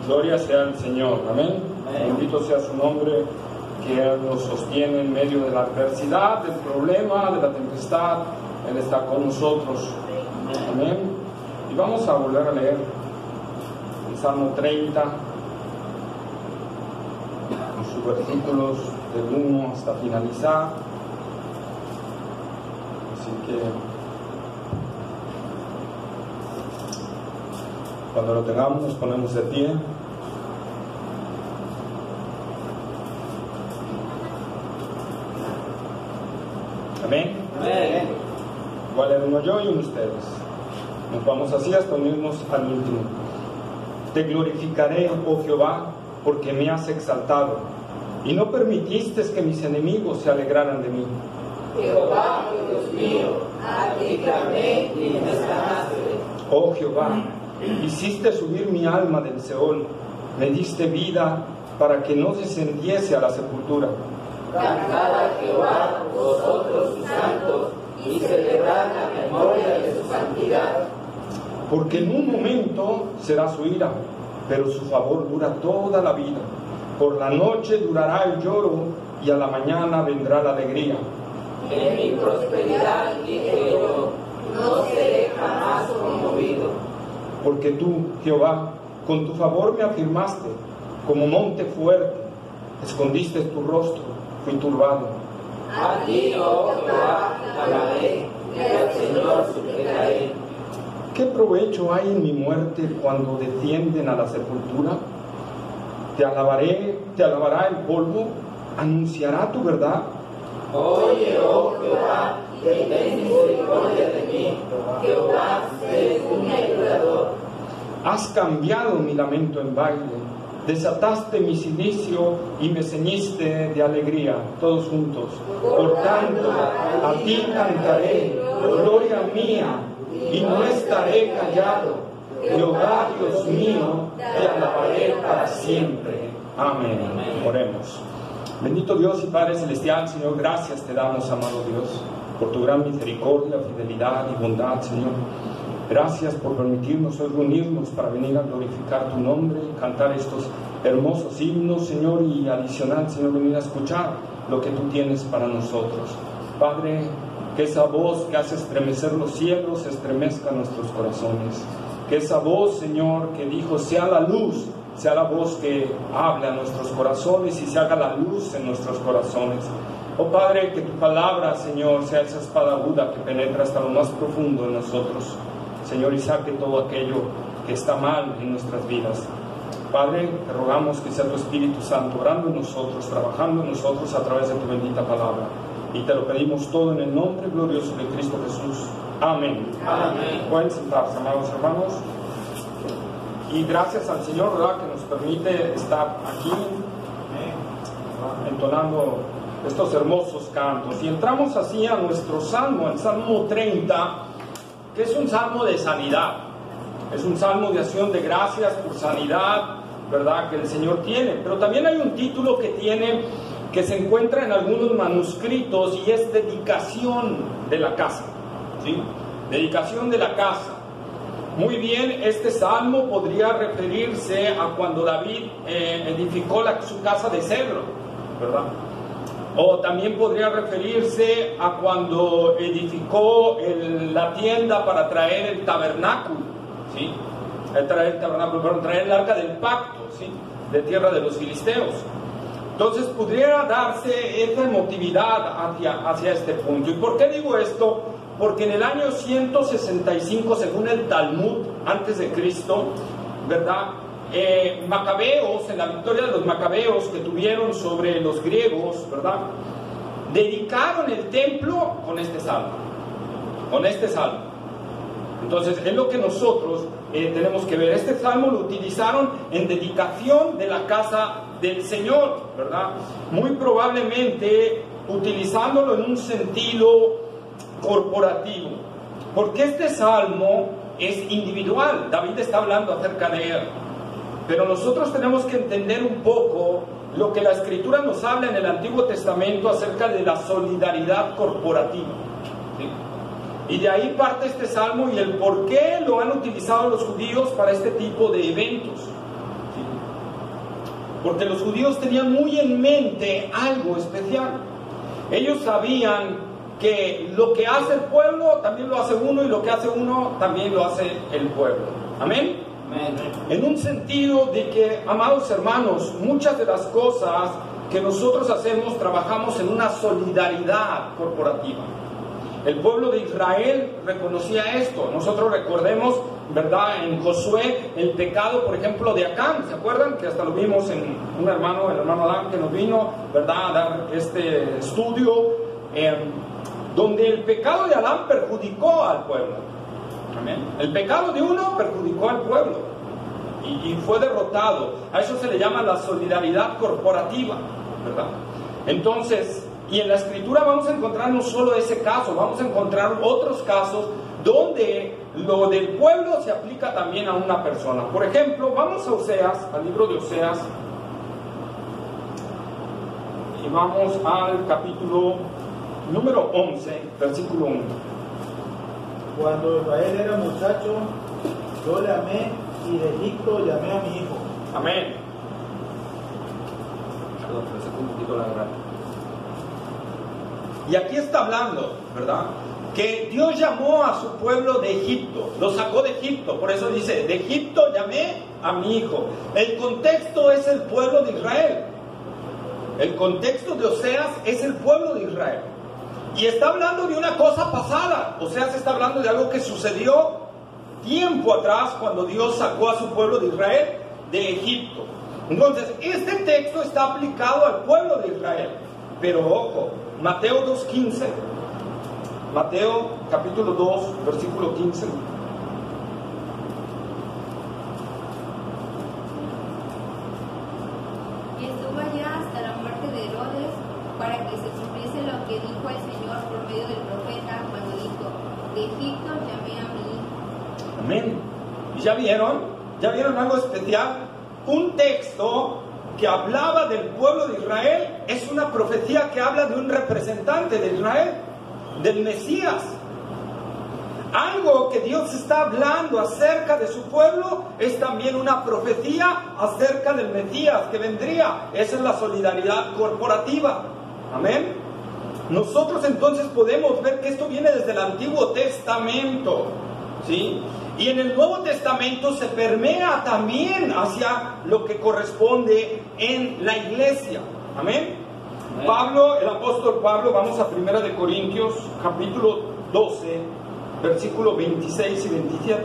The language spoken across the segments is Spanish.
Gloria sea al Señor, amén. Bendito sea su nombre, que Él nos sostiene en medio de la adversidad, del problema, de la tempestad. Él está con nosotros, amén. Y vamos a volver a leer el Salmo 30, con sus versículos del 1 hasta finalizar. Así que cuando lo tengamos nos ponemos de pie. Amén. Amén. Igual era uno yo y uno ustedes. Nos vamos así hasta unirnos al último. Te glorificaré, oh Jehová, porque me has exaltado, y no permitiste que mis enemigos se alegraran de mí. Jehová, Dios mío, a ti clamé y me sanaste. Oh Jehová, hiciste subir mi alma del Seol, me diste vida para que no descendiese a la sepultura. Cantad a Jehová, vosotros sus santos, y celebrad la memoria de su santidad. Porque en un momento será su ira, pero su favor dura toda la vida. Por la noche durará el lloro, y a la mañana vendrá la alegría. En mi prosperidad dije yo, no seré jamás conmovido. Porque tú, Jehová, con tu favor me afirmaste, como monte fuerte, escondiste tu rostro, fui turbado. A ti, oh Jehová, alabaré, y al Señor suplicaré. ¿Qué provecho hay en mi muerte cuando descienden a la sepultura? Te alabará el polvo, anunciará tu verdad. Oye, oh Jehová, que ten misericordia de mí. Jehová, eres mi ayudador. Has cambiado mi lamento en baile, desataste mi cilicio y me ceñiste de alegría, todos juntos. Por tanto, a ti cantaré, gloria mía, y no estaré callado. Jehová, Dios mío, te alabaré para siempre. Amén. Oremos. Bendito Dios y Padre Celestial, Señor, gracias te damos, amado Dios, por tu gran misericordia, fidelidad y bondad, Señor. Gracias por permitirnos hoy reunirnos para venir a glorificar tu nombre, cantar estos hermosos himnos, Señor, y adicional, Señor, venir a escuchar lo que tú tienes para nosotros. Padre, que esa voz que hace estremecer los cielos estremezca nuestros corazones. Que esa voz, Señor, que dijo, sea la luz, sea la voz que hable a nuestros corazones y se haga la luz en nuestros corazones. Oh Padre, que tu palabra, Señor, sea esa espada aguda que penetra hasta lo más profundo de nosotros, Señor, y saque todo aquello que está mal en nuestras vidas. Padre, te rogamos que sea tu Espíritu Santo orando en nosotros, trabajando en nosotros a través de tu bendita palabra. Y te lo pedimos todo en el nombre glorioso de Cristo Jesús. Amén. Amén. Pueden sentarse, amados hermanos. Y gracias al Señor, ¿verdad?, que nos permite estar aquí entonando estos hermosos cantos. Y entramos así a nuestro salmo, el Salmo 30, que es un salmo de sanidad. Es un salmo de acción de gracias por sanidad, ¿verdad?, que el Señor tiene. Pero también hay un título que tiene, que se encuentra en algunos manuscritos, y es dedicación de la casa, ¿sí? Dedicación de la casa. Muy bien, este salmo podría referirse a cuando David edificó su casa de cedro, ¿verdad? O también podría referirse a cuando edificó la tienda para traer el tabernáculo, ¿sí? Traer el arca del pacto, ¿sí?, de tierra de los filisteos. Entonces pudiera darse esa emotividad hacia este punto. ¿Y por qué digo esto? Porque en el año 165, según el Talmud, antes de Cristo, ¿verdad?, Macabeos, en la victoria de los Macabeos que tuvieron sobre los griegos, ¿verdad?, dedicaron el templo con este salmo. Entonces es lo que nosotros tenemos que ver. Este salmo lo utilizaron en dedicación de la casa del Señor, ¿verdad? Muy probablemente utilizándolo en un sentido corporativo, porque este salmo es individual. David está hablando acerca de él, pero nosotros tenemos que entender un poco lo que la Escritura nos habla en el Antiguo Testamento acerca de la solidaridad corporativa, ¿sí? Y de ahí parte este salmo y el por qué lo han utilizado los judíos para este tipo de eventos, ¿sí? porque los judíos tenían muy en mente algo especial. Ellos sabían que lo que hace el pueblo también lo hace uno, y lo que hace uno también lo hace el pueblo. Amén. En un sentido de que, amados hermanos, muchas de las cosas que nosotros hacemos, trabajamos en una solidaridad corporativa. El pueblo de Israel reconocía esto. Nosotros recordemos, ¿verdad?, en Josué, el pecado, por ejemplo, de Acán. ¿Se acuerdan? Que hasta lo vimos en el hermano Adán, que nos vino, ¿verdad?, a dar este estudio, donde el pecado de Adán perjudicó al pueblo. Amén. El pecado de uno perjudicó al pueblo y fue derrotado. A eso se le llama la solidaridad corporativa, ¿verdad? Entonces, y en la Escritura vamos a encontrar no solo ese caso, vamos a encontrar otros casos donde lo del pueblo se aplica también a una persona. Por ejemplo, vamos a Oseas, al libro de Oseas, y vamos al capítulo número 11, versículo 1. Cuando Israel era muchacho, yo le amé, y de Egipto llamé a mi hijo. Amén. Perdón, me saco un poquito la garganta. Y aquí está hablando, ¿verdad?, que Dios llamó a su pueblo de Egipto, lo sacó de Egipto. Por eso dice, de Egipto llamé a mi hijo. El contexto es el pueblo de Israel. El contexto de Oseas es el pueblo de Israel. Y está hablando de una cosa pasada. Oseas está hablando de algo que sucedió tiempo atrás, cuando Dios sacó a su pueblo de Israel de Egipto. Entonces, este texto está aplicado al pueblo de Israel. Pero ojo, Mateo 2.15, Mateo capítulo 2, versículo 15. Y estuvo allá hasta la muerte de Herodes, para que se cumpliese lo que dijo el Señor por medio del profeta, cuando dijo, de Egipto llamé a mi hijo. Amén. ¿Y ya vieron? ¿Ya vieron algo especial? Un texto que hablaba del pueblo de Israel es una profecía que habla de un representante de Israel, del Mesías. Algo que Dios está hablando acerca de su pueblo es también una profecía acerca del Mesías que vendría. Esa es la solidaridad corporativa. Amén. Nosotros entonces podemos ver que esto viene desde el Antiguo Testamento, ¿sí? Y en el Nuevo Testamento se permea también hacia lo que corresponde en la iglesia. Amén. Amén. Pablo, el apóstol Pablo, vamos a 1 de Corintios, capítulo 12, versículos 26 y 27.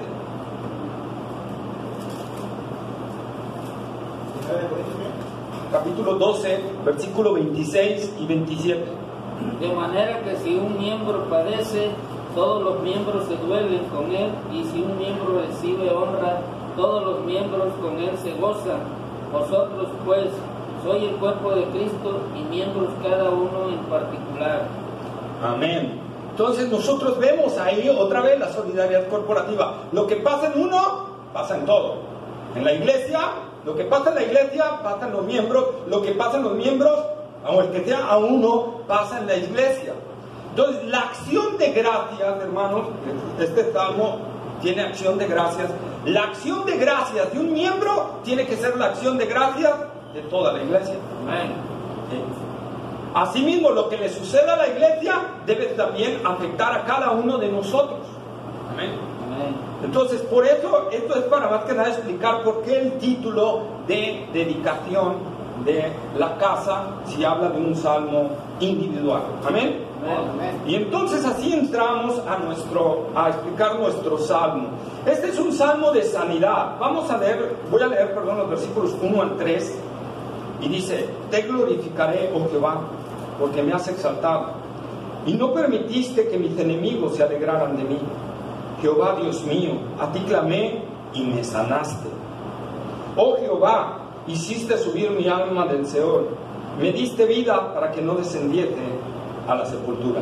Capítulo 12, versículos 26 y 27. De manera que si un miembro padece, todos los miembros se duelen con él, y si un miembro recibe honra, todos los miembros con él se gozan. Vosotros pues sois el cuerpo de Cristo y miembros cada uno en particular. Amén. Entonces nosotros vemos ahí otra vez la solidaridad corporativa. Lo que pasa en uno, pasa en todo. En la iglesia, lo que pasa en la iglesia, pasa en los miembros. Lo que pasa en los miembros, o el que sea a uno, pasa en la iglesia. Entonces, la acción de gracias, hermanos, este salmo tiene acción de gracias. La acción de gracias de un miembro tiene que ser la acción de gracias de toda la iglesia. Amén. Sí. Asimismo, lo que le suceda a la iglesia debe también afectar a cada uno de nosotros. Amén. Amén. Entonces, por eso, esto es para más que nada explicar por qué el título de dedicación de la casa si habla de un salmo individual. Amén. Amén. Y entonces así entramos a explicar nuestro salmo. Este es un salmo de sanidad. Voy a leer los versículos 1 al 3. Y dice, te glorificaré, oh Jehová, porque me has exaltado, y no permitiste que mis enemigos se alegraran de mí. Jehová, Dios mío, a ti clamé y me sanaste. Oh Jehová, hiciste subir mi alma del Seol, me diste vida para que no descendiese a la sepultura.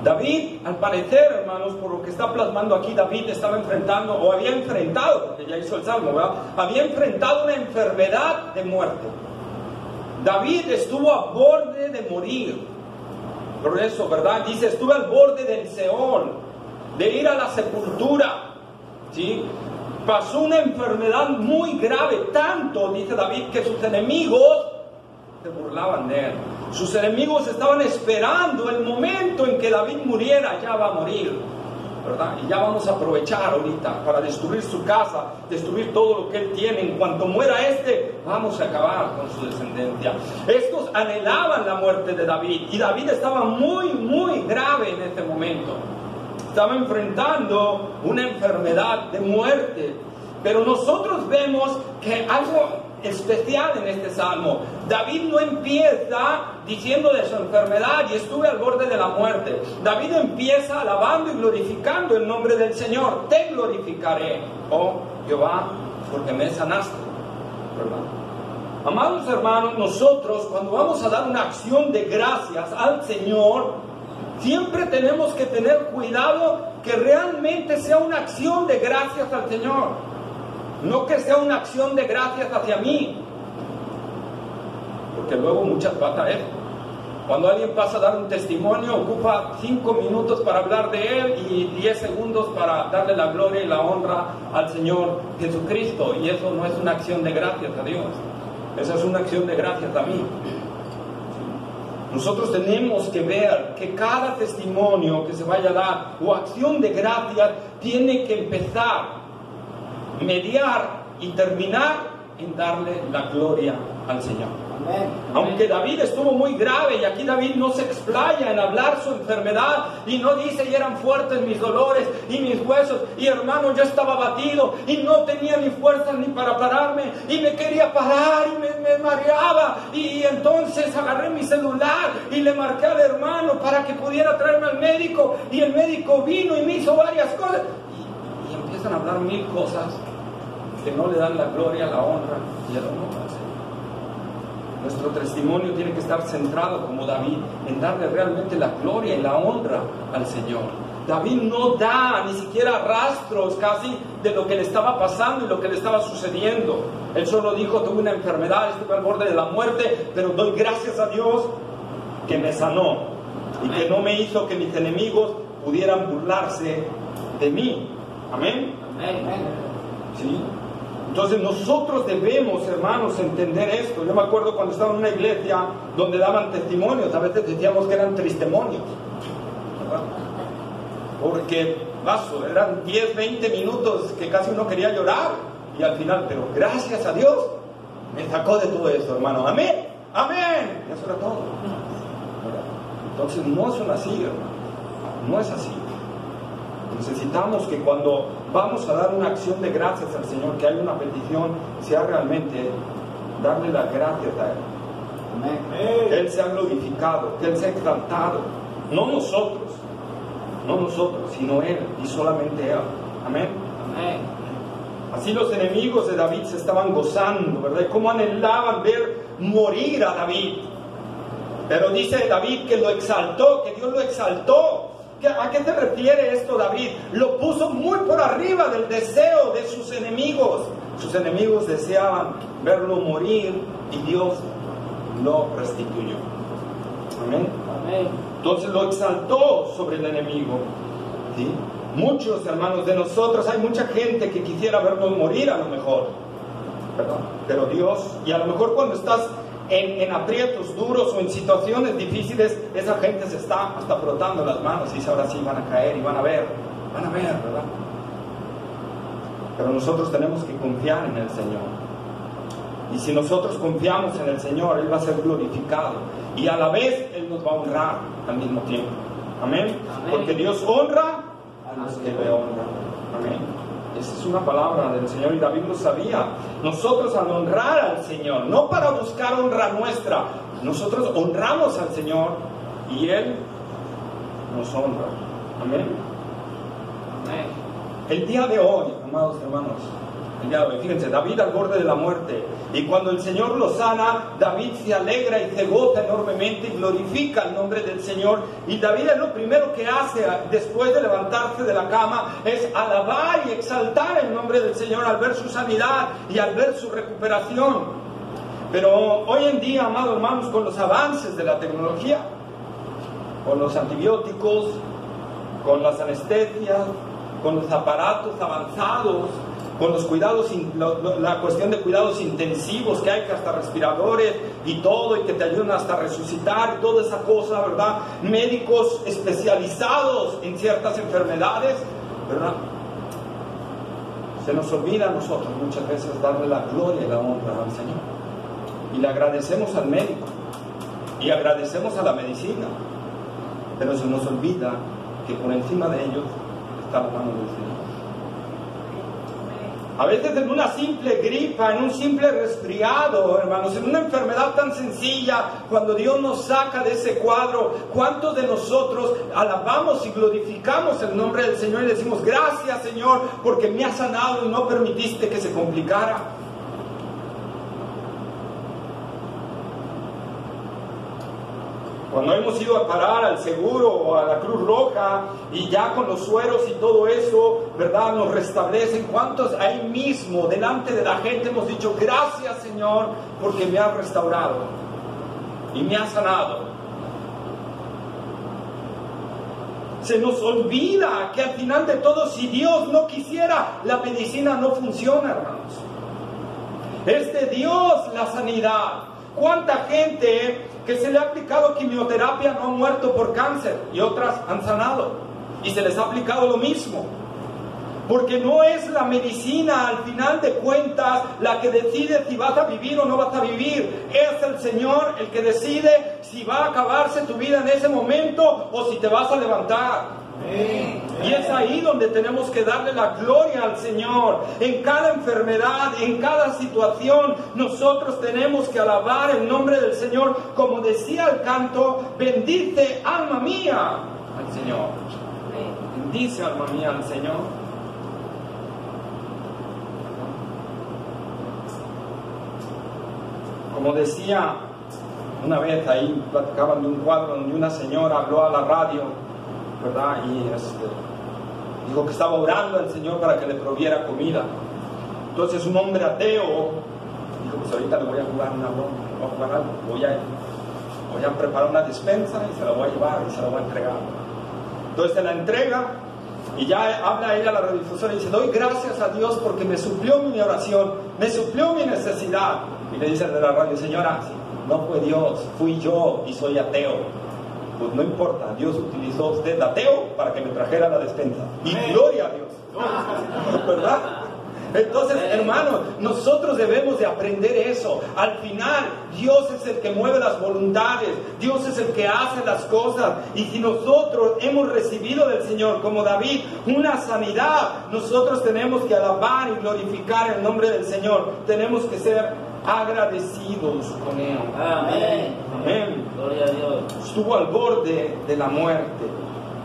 David, al parecer, hermanos, por lo que está plasmando aquí, David estaba enfrentando, o había enfrentado, porque ya hizo el salmo, ¿verdad? Había enfrentado una enfermedad de muerte. David estuvo a borde de morir. Por eso, ¿verdad? Dice, estuve al borde del Seol, de ir a la sepultura, ¿sí? pasó una enfermedad muy grave, tanto, dice David, que sus enemigos se burlaban de él. Sus enemigos estaban esperando el momento en que David muriera. Ya va a morir, ¿verdad? Y ya vamos a aprovechar ahorita para destruir su casa, destruir todo lo que él tiene. En cuanto muera vamos a acabar con su descendencia. Estos anhelaban la muerte de David, y David estaba muy, muy grave en este momento. Estaba enfrentando una enfermedad de muerte. Pero nosotros vemos que algo especial en este salmo. David no empieza diciendo de su enfermedad y estuve al borde de la muerte. David empieza alabando y glorificando el nombre del Señor. Te glorificaré, oh Jehová, porque me sanaste, ¿verdad? Amados hermanos, nosotros cuando vamos a dar una acción de gracias al Señor, siempre tenemos que tener cuidado que realmente sea una acción de gracias al Señor. No que sea una acción de gracias hacia mí, porque luego muchas va a traer. Cuando alguien pasa a dar un testimonio, ocupa 5 minutos para hablar de él y 10 segundos para darle la gloria y la honra al Señor Jesucristo, y eso no es una acción de gracias a Dios, esa es una acción de gracias a mí. Nosotros tenemos que ver que cada testimonio que se vaya a dar o acción de gracias tiene que empezar, mediar y terminar en darle la gloria al Señor. Amén. Aunque David estuvo muy grave, y aquí David no se explaya en hablar su enfermedad y no dice y eran fuertes mis dolores y mis huesos, y hermano yo estaba abatido y no tenía ni fuerzas ni para pararme y me quería parar y me mareaba, y entonces agarré mi celular y le marqué al hermano para que pudiera traerme al médico, y el médico vino y me hizo varias cosas y empiezan a hablar mil cosas que no le dan la gloria, la honra y el honor al Señor. Nuestro testimonio tiene que estar centrado, como David, en darle realmente la gloria y la honra al Señor. David no da ni siquiera rastros casi de lo que le estaba pasando y lo que le estaba sucediendo. Él solo dijo: tuve una enfermedad, estuve al borde de la muerte, pero doy gracias a Dios que me sanó y que no me hizo que mis enemigos pudieran burlarse de mí. Amén. ¿Sí? Entonces nosotros debemos, hermanos, entender esto. Yo me acuerdo cuando estaba en una iglesia donde daban testimonios, a veces decíamos que eran tristemonios, ¿verdad? Porque, eran 10, 20 minutos que casi uno quería llorar, y al final, pero gracias a Dios, me sacó de todo esto, hermano. Amén, amén. Y eso era todo, ¿verdad? Entonces no son así, hermano, no es así. Necesitamos que cuando vamos a dar una acción de gracias al Señor, que haya una petición, sea realmente darle las gracias a Él. Amén. Que Él sea glorificado, que Él sea exaltado. No nosotros, sino Él y solamente Él. Amén. Amén. Así los enemigos de David se estaban gozando, ¿verdad? Y cómo anhelaban ver morir a David. Pero dice David que lo exaltó, que Dios lo exaltó. ¿A qué se refiere esto David? Lo puso muy por arriba del deseo de sus enemigos. Sus enemigos deseaban verlo morir y Dios lo restituyó. Amén. Amén. Entonces lo exaltó sobre el enemigo. ¿Sí? Muchos hermanos de nosotros, hay mucha gente que quisiera vernos morir a lo mejor, ¿verdad? Pero Dios, y a lo mejor cuando estás en aprietos duros o en situaciones difíciles, esa gente se está hasta frotando las manos y dice: ahora sí van a caer y van a ver, ¿verdad? Pero nosotros tenemos que confiar en el Señor, y si nosotros confiamos en el Señor, Él va a ser glorificado y a la vez Él nos va a honrar al mismo tiempo. Amén. Porque Dios honra a los que le honran. Amén. Esa es una palabra del Señor y David lo sabía. Nosotros, al honrar al Señor, no para buscar honra nuestra, nosotros honramos al Señor y Él nos honra. Amén. Amén. El día de hoy, amados hermanos, el día de hoy, fíjense, David al borde de la muerte, y cuando el Señor lo sana, David se alegra y se goza enormemente y glorifica el nombre del Señor. Y David es lo primero que hace después de levantarse de la cama, es alabar y exaltar el nombre del Señor al ver su sanidad y al ver su recuperación. Pero hoy en día, amados hermanos, con los avances de la tecnología, con los antibióticos, con las anestesias, con los aparatos avanzados, con los cuidados, la cuestión de cuidados intensivos que hay, que hasta respiradores y todo, y que te ayudan hasta a resucitar, y toda esa cosa, ¿verdad? Médicos especializados en ciertas enfermedades, ¿verdad? Se nos olvida a nosotros muchas veces darle la gloria y la honra al Señor. Y le agradecemos al médico, y agradecemos a la medicina, pero se nos olvida que por encima de ellos está la mano del Señor. A veces en una simple gripa, en un simple resfriado, hermanos, en una enfermedad tan sencilla, cuando Dios nos saca de ese cuadro, ¿cuántos de nosotros alabamos y glorificamos el nombre del Señor y decimos, gracias Señor, porque me has sanado y no permitiste que se complicara? Cuando hemos ido a parar al seguro o a la Cruz Roja y ya con los sueros y todo eso, ¿verdad? Nos restablecen. ¿Cuántos ahí mismo, delante de la gente, hemos dicho, gracias Señor, porque me has restaurado y me has sanado? Se nos olvida que al final de todo, si Dios no quisiera, la medicina no funciona, hermanos. Es de Dios la sanidad. ¿Cuánta gente que se le ha aplicado quimioterapia no ha muerto por cáncer y otras han sanado? Y se les ha aplicado lo mismo. Porque no es la medicina, al final de cuentas, la que decide si vas a vivir o no vas a vivir. Es el Señor el que decide si va a acabarse tu vida en ese momento o si te vas a levantar. Y es ahí donde tenemos que darle la gloria al Señor. En cada enfermedad, en cada situación, nosotros tenemos que alabar el nombre del Señor. Como decía el canto, bendice alma mía al Señor. Bendice alma mía al Señor. Como decía una vez, ahí platicaban de un cuadro donde una señora habló a la radio, ¿verdad? Y dijo que estaba orando al Señor para que le proviera comida. Entonces un hombre ateo dijo, pues ahorita le voy a jugar una broma, voy a jugar algo, voy a preparar una despensa y se la voy a llevar y se la voy a entregar. Entonces se la entrega y ya habla ella a la radiodifusora y dice, doy gracias a Dios porque me suplió mi oración, me suplió mi necesidad. Y le dice de la radio, señora, no fue Dios, fui yo y soy ateo. Pues no importa, Dios utilizó a usted ateo para que me trajera la despensa. Y gloria a Dios, ¿verdad? Entonces, hermanos, nosotros debemos de aprender eso. Al final, Dios es el que mueve las voluntades, Dios es el que hace las cosas. Y si nosotros hemos recibido del Señor, como David, una sanidad, nosotros tenemos que alabar y glorificar el nombre del Señor. Tenemos que ser agradecidos con Él. Amén. Amén. Gloria a Dios. Estuvo al borde de la muerte.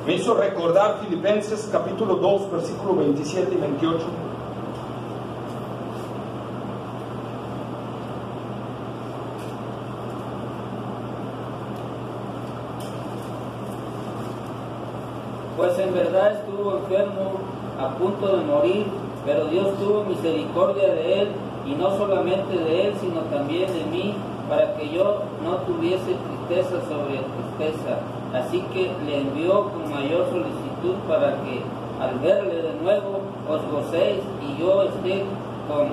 Me hizo recordar Filipenses capítulo 2, versículo 27 y 28. Pues en verdad estuvo enfermo, a punto de morir, pero Dios tuvo misericordia de él, y no solamente de él, sino también de mí, para que yo no tuviese tristeza sobre tristeza. Así que le envió con mayor solicitud para que al verle de nuevo os gocéis y yo esté con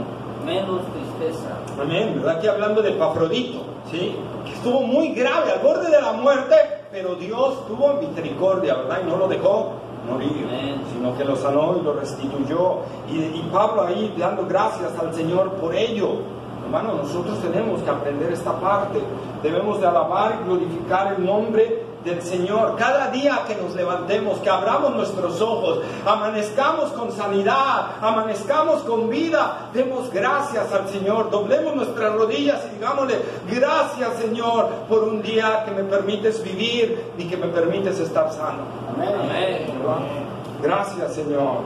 menos tristeza. Amén, ¿verdad? Aquí hablando de Epafrodito, ¿sí? Que estuvo muy grave, al borde de la muerte, pero Dios tuvo misericordia, ¿verdad? Y no lo dejó morir, sino que lo sanó y lo restituyó. Y Pablo ahí dando gracias al Señor por ello. Hermano, nosotros tenemos que aprender esta parte. Debemos de alabar y glorificar el nombre del Señor. Cada día que nos levantemos, que abramos nuestros ojos, amanezcamos con sanidad, amanezcamos con vida, demos gracias al Señor, doblemos nuestras rodillas y digámosle, gracias Señor por un día que me permites vivir y que me permites estar sano. Amén. Amén. Gracias Señor,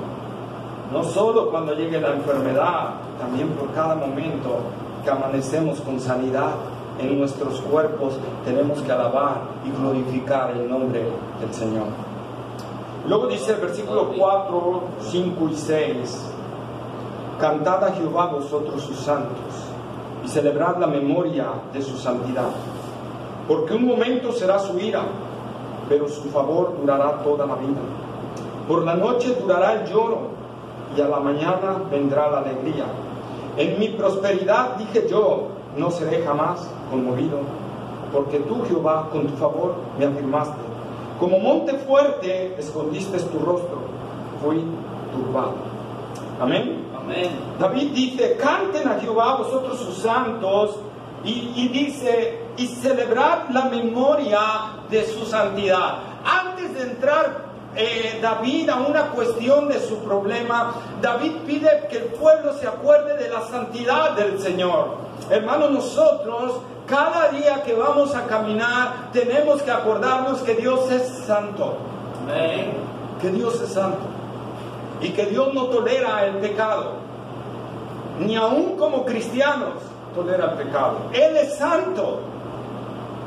no solo cuando llegue la enfermedad, también por cada momento que amanecemos con sanidad en nuestros cuerpos, tenemos que alabar y glorificar el nombre del Señor. Luego dice el versículo 4, 5 y 6, cantad a Jehová vosotros sus santos y celebrad la memoria de su santidad, porque un momento será su ira, pero su favor durará toda la vida. Por la noche durará el lloro y a la mañana vendrá la alegría. En mi prosperidad dije yo, no seré jamás conmovido, porque tú, Jehová, con tu favor me afirmaste. Como monte fuerte escondiste tu rostro, fui turbado. Amén. Amén. David dice, canten a Jehová vosotros sus santos, y dice, y celebrad la memoria de su santidad. Antes de entrar David a una cuestión de su problema, David pide que el pueblo se acuerde de la santidad del Señor. Hermanos, nosotros cada día que vamos a caminar tenemos que acordarnos que Dios es santo. Amén. Que Dios es santo y que Dios no tolera el pecado, ni aún como cristianos tolera el pecado. Él es santo.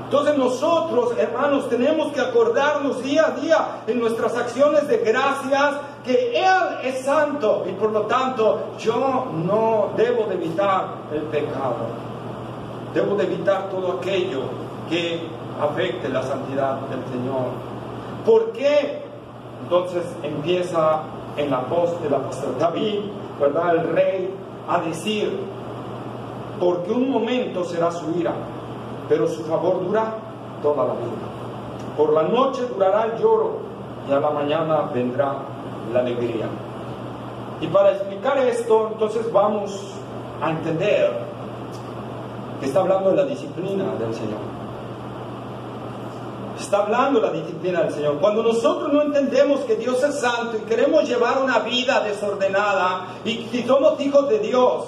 Entonces nosotros, hermanos, tenemos que acordarnos día a día en nuestras acciones de gracias que Él es santo, y por lo tanto yo no debo de evitar el pecado. Debo de evitar todo aquello que afecte la santidad del Señor. ¿Por qué? Entonces empieza en la voz del apóstol David, ¿verdad? El rey a decir, porque un momento será su ira, pero su favor dura toda la vida. Por la noche durará el lloro y a la mañana vendrá la alegría. Y para explicar esto, entonces vamos a entender que está hablando de la disciplina del Señor. Está hablando de la disciplina del Señor. Cuando nosotros no entendemos que Dios es santo y queremos llevar una vida desordenada, y si somos hijos de Dios,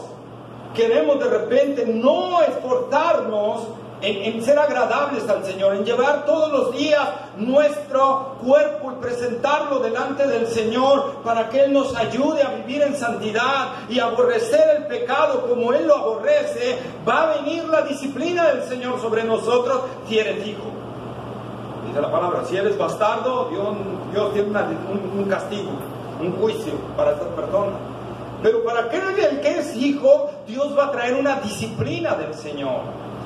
queremos de repente no esforzarnos en ser agradables al Señor, en llevar todos los días nuestro cuerpo y presentarlo delante del Señor para que Él nos ayude a vivir en santidad y aborrecer el pecado como Él lo aborrece, va a venir la disciplina del Señor sobre nosotros si eres hijo. Dice la palabra, si eres bastardo, Dios tiene un castigo, un juicio para estas personas. Pero para aquel que es hijo, Dios va a traer una disciplina del Señor.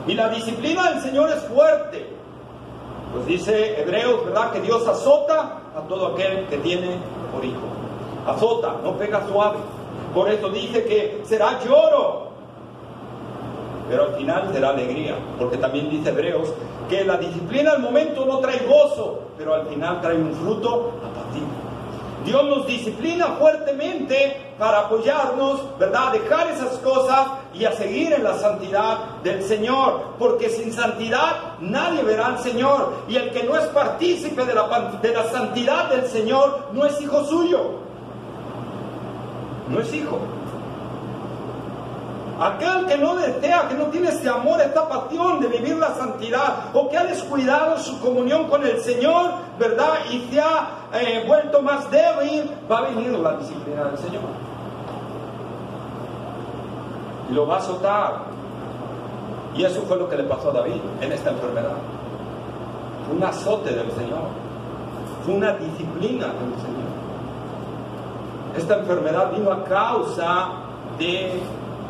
Y la disciplina del Señor es fuerte. Pues dice Hebreos, ¿verdad?, que Dios azota a todo aquel que tiene por hijo. Azota, no pega suave. Por eso dice que será lloro, pero al final será alegría. Porque también dice Hebreos que la disciplina al momento no trae gozo, pero al final trae un fruto apacible. Dios nos disciplina fuertemente para apoyarnos, ¿verdad?, a dejar esas cosas y a seguir en la santidad del Señor, porque sin santidad nadie verá al Señor, y el que no es partícipe de la santidad del Señor no es hijo suyo, no es hijo. Aquel que no desea, que no tiene este amor, esta pasión de vivir la santidad, o que ha descuidado su comunión con el Señor, ¿verdad?, y se ha vuelto más débil, va a venir la disciplina del Señor. Y lo va a azotar. Y eso fue lo que le pasó a David en esta enfermedad. Fue un azote del Señor. Fue una disciplina del Señor. Esta enfermedad vino a causa de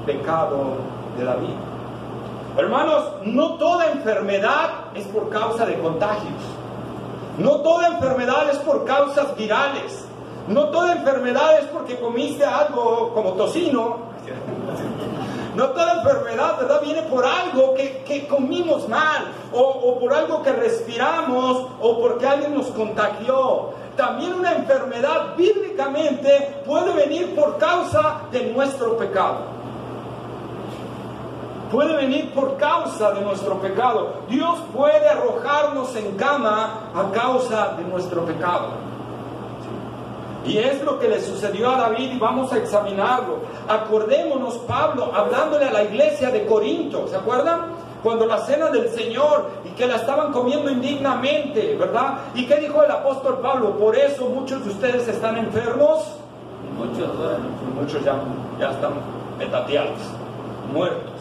pecado de David. Hermanos, no toda enfermedad es por causa de contagios. No toda enfermedad es por causas virales. No toda enfermedad es porque comiste algo como tocino. No toda enfermedad, ¿verdad?, viene por algo que comimos mal, o por algo que respiramos, o porque alguien nos contagió. También una enfermedad bíblicamente puede venir por causa de nuestro pecado. Puede venir por causa de nuestro pecado. Dios puede arrojarnos en cama a causa de nuestro pecado. Y es lo que le sucedió a David, y vamos a examinarlo. Acordémonos, Pablo, hablándole a la iglesia de Corinto, ¿se acuerdan? Cuando la cena del Señor, y que la estaban comiendo indignamente, ¿verdad? ¿Y qué dijo el apóstol Pablo? Por eso muchos de ustedes están enfermos. Muchos ya están metateados, muertos.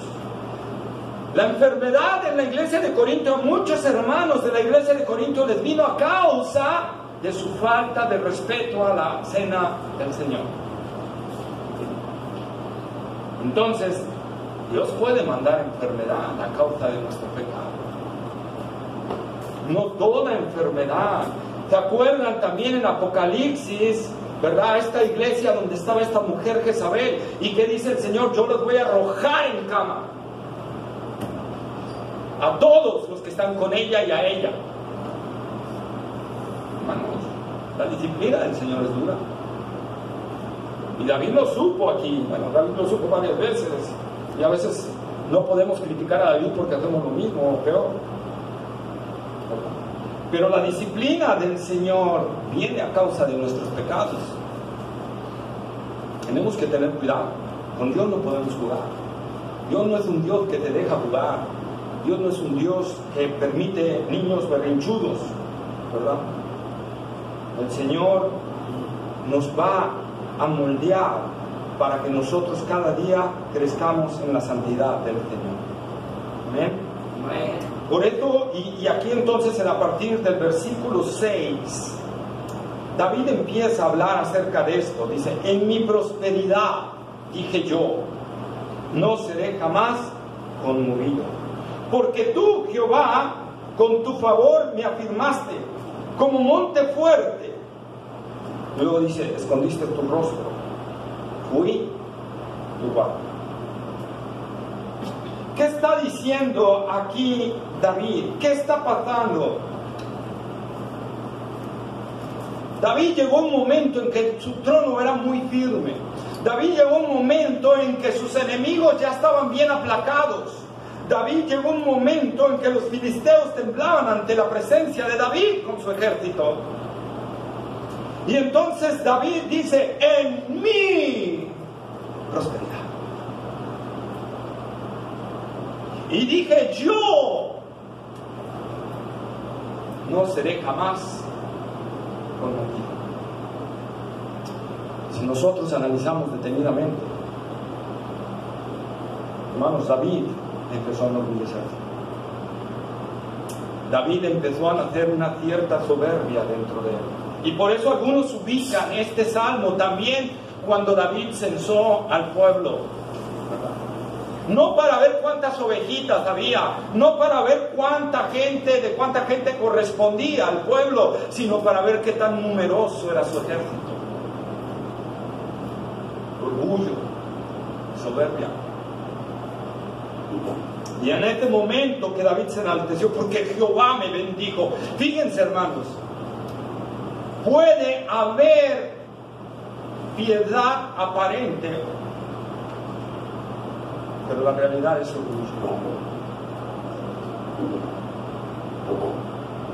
La enfermedad en la iglesia de Corinto, a muchos hermanos de la iglesia de Corinto les vino a causa de su falta de respeto a la cena del Señor. Entonces, Dios puede mandar enfermedad a causa de nuestro pecado. No toda enfermedad. ¿Se acuerdan también en Apocalipsis, ¿verdad? Esta iglesia donde estaba esta mujer Jezabel. ¿Y qué dice el Señor? Yo los voy a arrojar en cama. A todos los que están con ella y a ella. Hermanos, la disciplina del Señor es dura. Y David lo supo aquí. Bueno, David lo supo varias veces. Y a veces no podemos criticar a David porque hacemos lo mismo o peor. Pero la disciplina del Señor viene a causa de nuestros pecados. Tenemos que tener cuidado. Con Dios no podemos jugar. Dios no es un Dios que te deja jugar. Dios no es un Dios que permite niños berrinchudos, ¿verdad? El Señor nos va a moldear para que nosotros cada día crezcamos en la santidad del Señor. Amén. Amén. Por esto, y aquí entonces a partir del versículo 6, David empieza a hablar acerca de esto. Dice: en mi prosperidad dije yo, no seré jamás conmovido. Porque tú, Jehová, con tu favor me afirmaste como monte fuerte. Luego dice: escondiste tu rostro, fui tu guarda. ¿Qué está diciendo aquí David? ¿Qué está pasando? David llegó un momento en que su trono era muy firme. David llegó un momento en que sus enemigos ya estaban bien aplacados. David llegó un momento en que los filisteos temblaban ante la presencia de David con su ejército. Y entonces David dice: en mi prosperidad. Y dije yo, no seré jamás conmovido. Si nosotros analizamos detenidamente, hermanos, David empezó a enorgullecerse. David empezó a nacer una cierta soberbia dentro de él. Y por eso algunos ubican este salmo también cuando David censó al pueblo. No para ver cuántas ovejitas había, no para ver de cuánta gente correspondía al pueblo, sino para ver qué tan numeroso era su ejército. Orgullo, soberbia. Y en este momento que David se enalteció, porque Jehová me bendijo. Fíjense, hermanos, puede haber piedad aparente, pero la realidad es orgullo.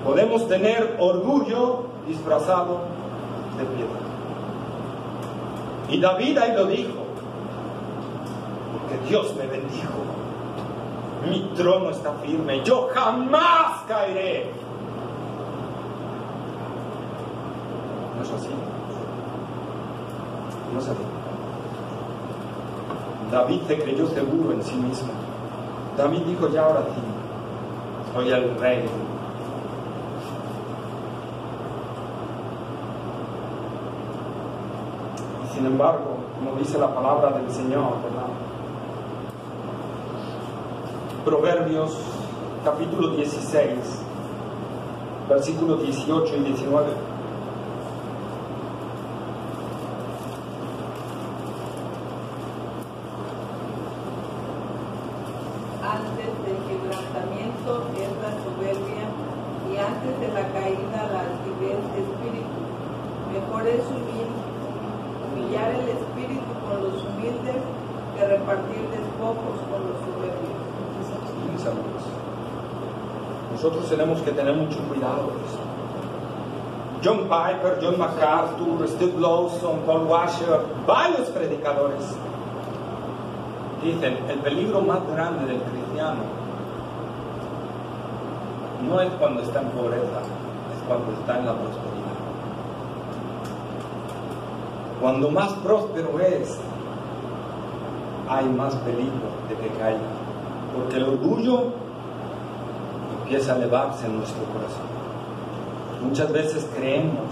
Podemos tener orgullo disfrazado de piedad. Y David ahí lo dijo: porque Dios me bendijo, mi trono está firme, yo jamás caeré. No es así. No es así. David se creyó seguro en sí mismo. David dijo: ya ahora sí, soy el rey. Y sin embargo, como dice la palabra del Señor, ¿verdad? Proverbios capítulo 16, versículos 18 y 19. Antes del quebrantamiento es la soberbia, y antes de la caída la altivez de espíritu. Mejor es humillar el espíritu con los humildes que repartir despojos con los soberbios. Nosotros tenemos que tener mucho cuidado de eso. John Piper, John MacArthur, Steve Lawson, Paul Washer, varios predicadores dicen: el peligro más grande del cristiano no es cuando está en pobreza, es cuando está en la prosperidad. Cuando más próspero es, hay más peligro de que caiga, porque el orgullo empieza a elevarse en nuestro corazón. Muchas veces creemos,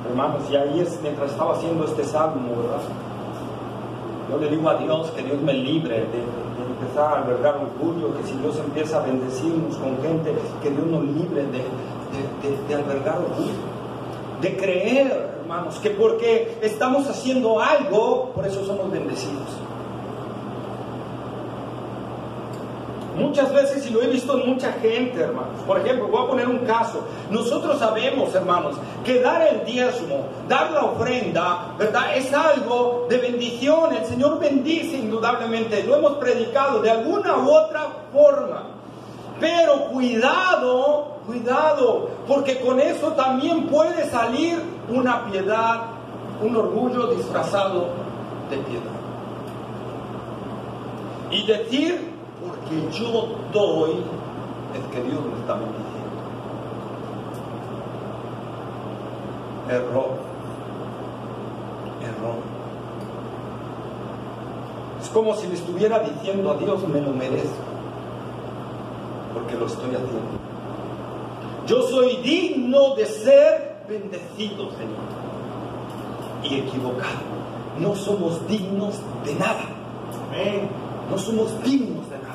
hermanos, y ahí es mientras estaba haciendo este salmo, ¿verdad? Yo le digo a Dios que Dios me libre de empezar a albergar orgullo, que si Dios empieza a bendecirnos con gente, que Dios nos libre de albergar orgullo, de creer, hermanos, hermanos, que porque estamos haciendo algo, por eso somos bendecidos. Muchas veces, y lo he visto en mucha gente, hermanos. Por ejemplo, voy a poner un caso. Nosotros sabemos, hermanos, que dar el diezmo, dar la ofrenda, ¿verdad? Es algo de bendición. El Señor bendice indudablemente. Lo hemos predicado de alguna u otra forma. Pero cuidado, cuidado, porque con eso también puede salir una piedad, un orgullo disfrazado de piedad. Y decir, porque yo doy, es que Dios me está bendiciendo. Error. Es como si le estuviera diciendo a Dios, me lo merezco, porque lo estoy haciendo. Yo soy digno de ser bendecido, Señor. Y equivocado. No somos dignos de nada. Amén. No somos dignos de nada.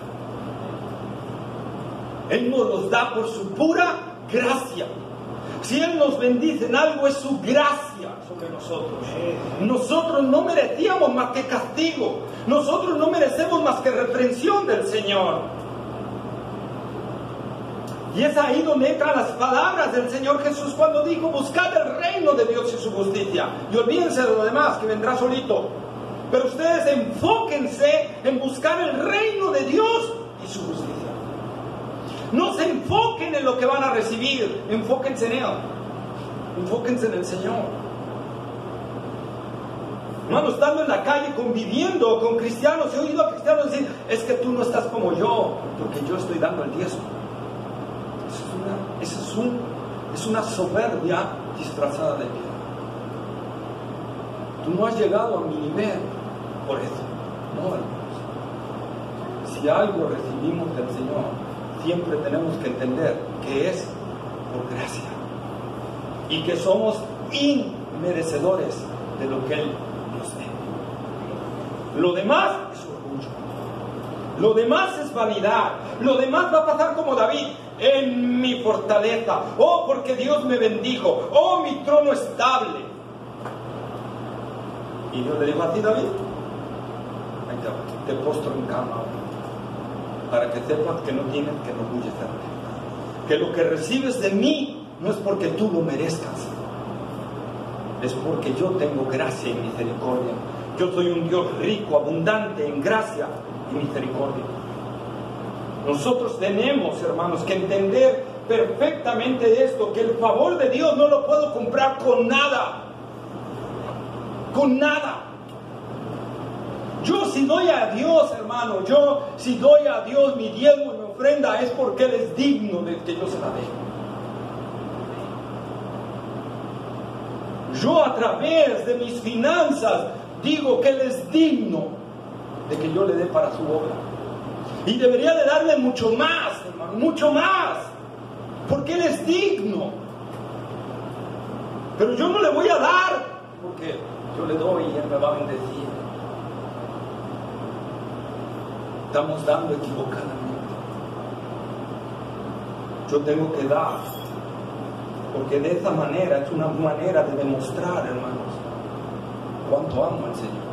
Él nos los da por su pura gracia. Si Él nos bendice en algo, es su gracia sobre nosotros. Nosotros no merecíamos más que castigo. Nosotros no merecemos más que reprensión del Señor. Y es ahí donde entran las palabras del Señor Jesús cuando dijo, buscad el reino de Dios y su justicia. Y olvídense de lo demás, que vendrá solito. Pero ustedes enfóquense en buscar el reino de Dios y su justicia. No se enfoquen en lo que van a recibir, enfóquense en Él. Enfóquense en el Señor. Hermano, estando en la calle conviviendo con cristianos, he oído a cristianos decir, es que tú no estás como yo, porque yo estoy dando el diezmo. Es una soberbia disfrazada de piedad. Tú no has llegado a mi nivel por eso. No, hermanos. Si algo recibimos del Señor, siempre tenemos que entender que es por gracia y que somos inmerecedores de lo que Él nos dé. Lo demás es orgullo. Lo demás es vanidad. Lo demás va a pasar como David. En mi fortaleza, oh, porque Dios me bendijo, oh, mi trono estable. Y Dios le dijo a ti, David, te postro en cama, para que sepas que no tienes que enorgullecerte, que lo que recibes de mí no es porque tú lo merezcas, es porque yo tengo gracia y misericordia. Yo soy un Dios rico, abundante en gracia y misericordia. Nosotros tenemos, hermanos, que entender perfectamente esto, que el favor de Dios no lo puedo comprar con nada. Con nada. Yo si doy a Dios, hermano, yo si doy a Dios mi diezmo y mi ofrenda, es porque Él es digno de que yo se la dé. Yo a través de mis finanzas digo que Él es digno de que yo le dé para su obra. Y debería de darle mucho más, hermano, mucho más, porque Él es digno. Pero yo no le voy a dar porque yo le doy y Él me va a bendecir. Estamos dando equivocadamente. Yo tengo que dar, porque de esa manera es una manera de demostrar, hermanos, cuánto amo al Señor.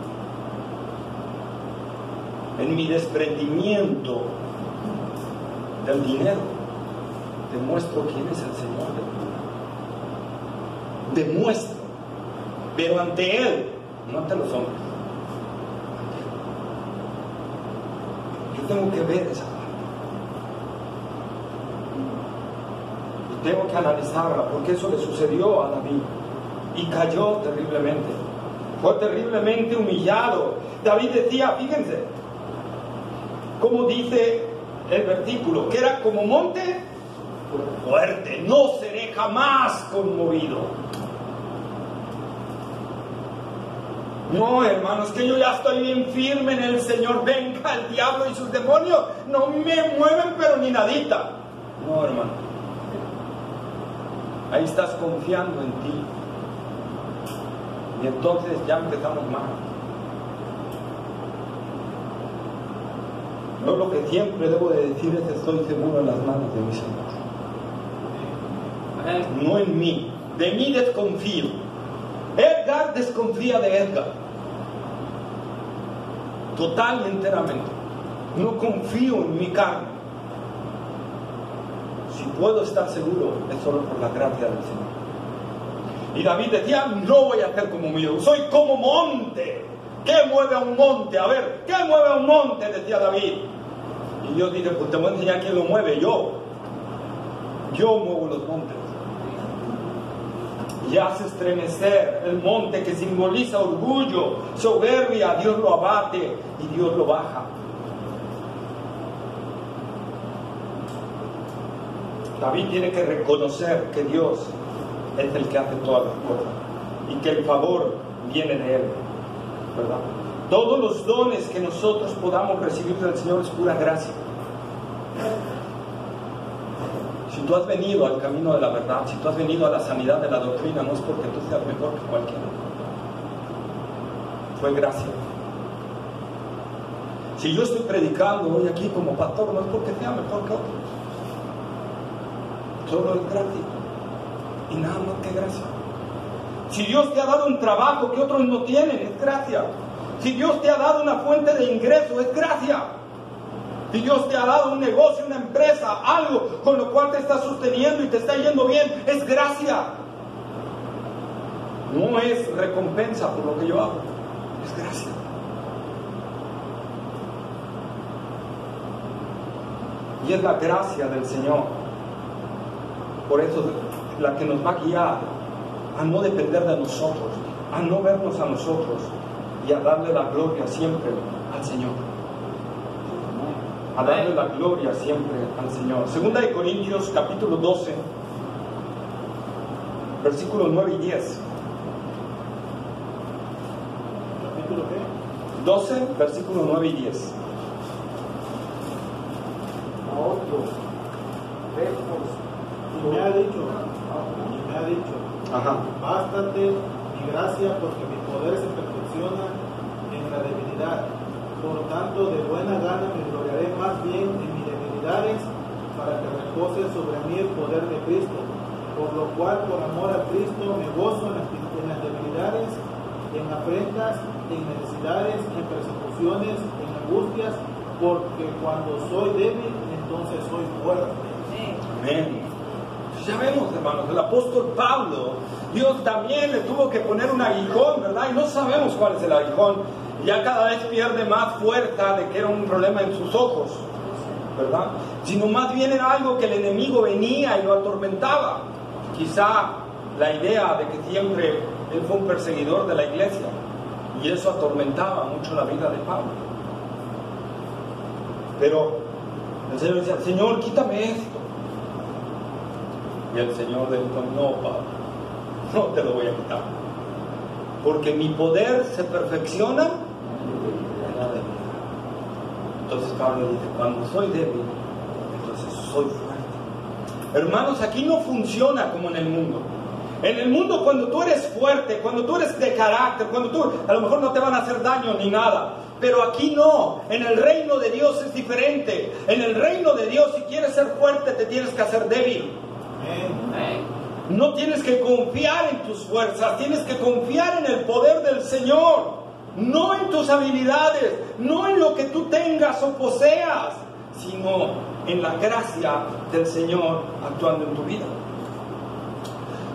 En mi desprendimiento del dinero, demuestro quién es el Señor de mi vida. Demuestro, pero ante Él, no ante los hombres. Yo tengo que ver esa parte. Y tengo que analizarla, porque eso le sucedió a David. Y cayó terriblemente. Fue terriblemente humillado. David decía, fíjense, como dice el versículo, que era como monte fuerte, no seré jamás conmovido. No, hermanos, que yo ya estoy bien firme en el Señor. Venga el diablo y sus demonios, no me mueven pero ni nadita. No, hermano, ahí estás confiando en ti. Y entonces ya empezamos mal. Yo lo que siempre debo de decir es: estoy seguro en las manos de mi Señor. No en mí. De mí desconfío. Edgar desconfía de Edgar. Total y enteramente. No confío en mi carne. Si puedo estar seguro, es solo por la gracia del Señor. Y David decía, no voy a hacer como mi Dios, soy como monte. ¿Qué mueve a un monte? A ver, ¿qué mueve a un monte? Decía David. Y Dios dice, pues te voy a enseñar quién lo mueve, yo. Yo muevo los montes. Y hace estremecer el monte que simboliza orgullo, soberbia. Dios lo abate y Dios lo baja. David tiene que reconocer que Dios es el que hace todas las cosas y que el favor viene de Él, ¿verdad? Todos los dones que nosotros podamos recibir del Señor es pura gracia. Si tú has venido al camino de la verdad, si tú has venido a la sanidad de la doctrina, no es porque tú seas mejor que cualquiera. Fue gracia. Si yo estoy predicando hoy aquí como pastor, no es porque sea mejor que otros. Solo es gracia. Y nada más que gracia. Si Dios te ha dado un trabajo que otros no tienen, es gracia. Si Dios te ha dado una fuente de ingreso, es gracia. Si Dios te ha dado un negocio, una empresa, algo con lo cual te está sosteniendo y te está yendo bien, es gracia. No es recompensa por lo que yo hago, es gracia. Y es la gracia del Señor. Por eso la que nos va a guiar a no depender de nosotros, a no vernos a nosotros y a darle la gloria siempre al Señor. A darle la gloria siempre al Señor. Segunda de Corintios capítulo 12, versículos 9 y 10. ¿Capítulo qué? 12, versículos 9 y 10. A otros, Y me ha dicho, Ajá. bástate mi gracia porque mi poder se perfecciona en la debilidad. Por tanto, de buena gana me gloriaré más bien en mis debilidades para que repose sobre mí el poder de Cristo. Por lo cual, por amor a Cristo, me gozo en las debilidades, en afrentas, en necesidades, en persecuciones, en angustias, porque cuando soy débil, entonces soy fuerte. Amén. Ya vemos, hermanos, el apóstol Pablo, Dios también le tuvo que poner un aguijón, ¿verdad? Y no sabemos cuál es el aguijón. Ya cada vez pierde más fuerza de que era un problema en sus ojos, ¿verdad? Sino más bien era algo que el enemigo venía y lo atormentaba. Quizá la idea de que siempre él fue un perseguidor de la iglesia, y eso atormentaba mucho la vida de Pablo. Pero el Señor decía, Señor, quítame esto. Y el Señor le dijo, no, Pablo, no te lo voy a quitar. Porque mi poder se perfecciona en la debilidad. Entonces Pablo dice, cuando soy débil, entonces soy fuerte. Hermanos, aquí no funciona como en el mundo. En el mundo, cuando tú eres fuerte, cuando tú eres de carácter, cuando tú, a lo mejor no te van a hacer daño ni nada. Pero aquí no, en el reino de Dios es diferente. En el reino de Dios, si quieres ser fuerte, te tienes que hacer débil. No tienes que confiar en tus fuerzas, tienes que confiar en el poder del Señor, no en tus habilidades, no en lo que tú tengas o poseas, sino en la gracia del Señor actuando en tu vida.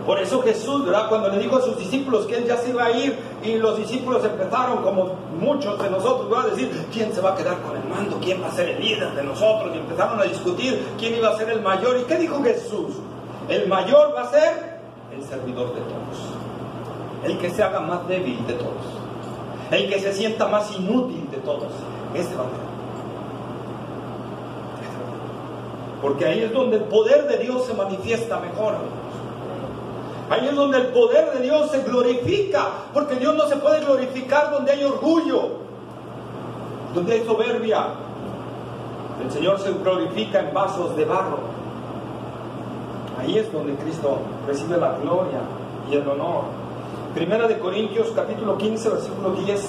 Por eso Jesús, ¿verdad?, cuando le dijo a sus discípulos que Él ya se iba a ir, y los discípulos empezaron, como muchos de nosotros, ¿verdad?, a decir, ¿quién se va a quedar con el mando? ¿Quién va a ser el líder de nosotros? Y empezaron a discutir quién iba a ser el mayor. ¿Y qué dijo Jesús? El mayor va a ser el servidor de todos, el que se haga más débil de todos, el que se sienta más inútil de todos. Ese va a ser. Porque ahí es donde el poder de Dios se manifiesta mejor. Ahí es donde el poder de Dios se glorifica, porque Dios no se puede glorificar donde hay orgullo, donde hay soberbia. El Señor se glorifica en vasos de barro. Ahí es donde Cristo recibe la gloria y el honor. Primera de Corintios capítulo 15, versículo 10.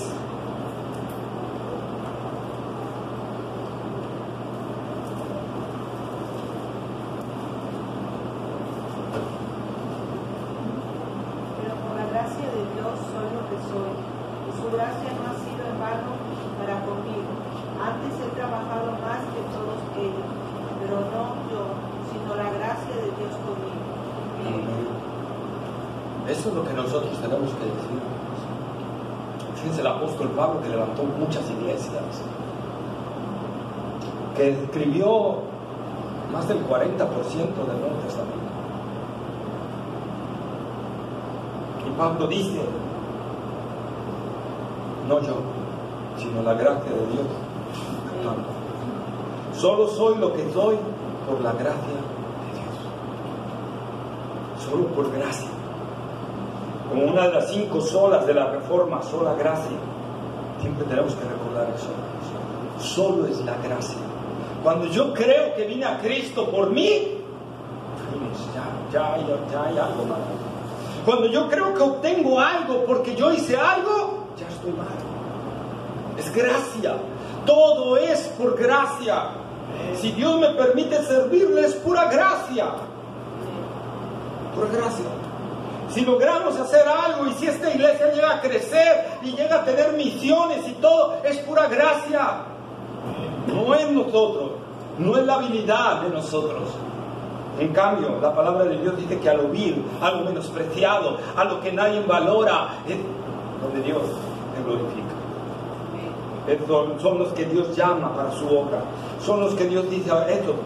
Pero por la gracia de Dios Eso es lo que nosotros tenemos que decir. Fíjense el apóstol Pablo, que levantó muchas iglesias, que escribió más del 40% del Nuevo Testamento. Y Pablo dice, no yo, sino la gracia de Dios actuando. Solo soy lo que soy por la gracia de Dios. Solo por gracia. Como una de las 5 solas de la Reforma, sola gracia. Siempre tenemos que recordar eso. Solo es la gracia. Cuando yo creo que vine a Cristo por mí, ya hay algo mal. Cuando yo creo que obtengo algo porque yo hice algo, ya estoy mal. Es gracia. Todo es por gracia. Si Dios me permite servirle, es pura gracia. Pura gracia. Si logramos hacer algo y si esta iglesia llega a crecer y llega a tener misiones y todo, es pura gracia. No es nosotros, no es la habilidad de nosotros. En cambio, la palabra de Dios dice que a lo vil, a lo menospreciado, a lo que nadie valora, es donde Dios te glorifica. Son los que Dios llama para su obra. Son los que Dios dice,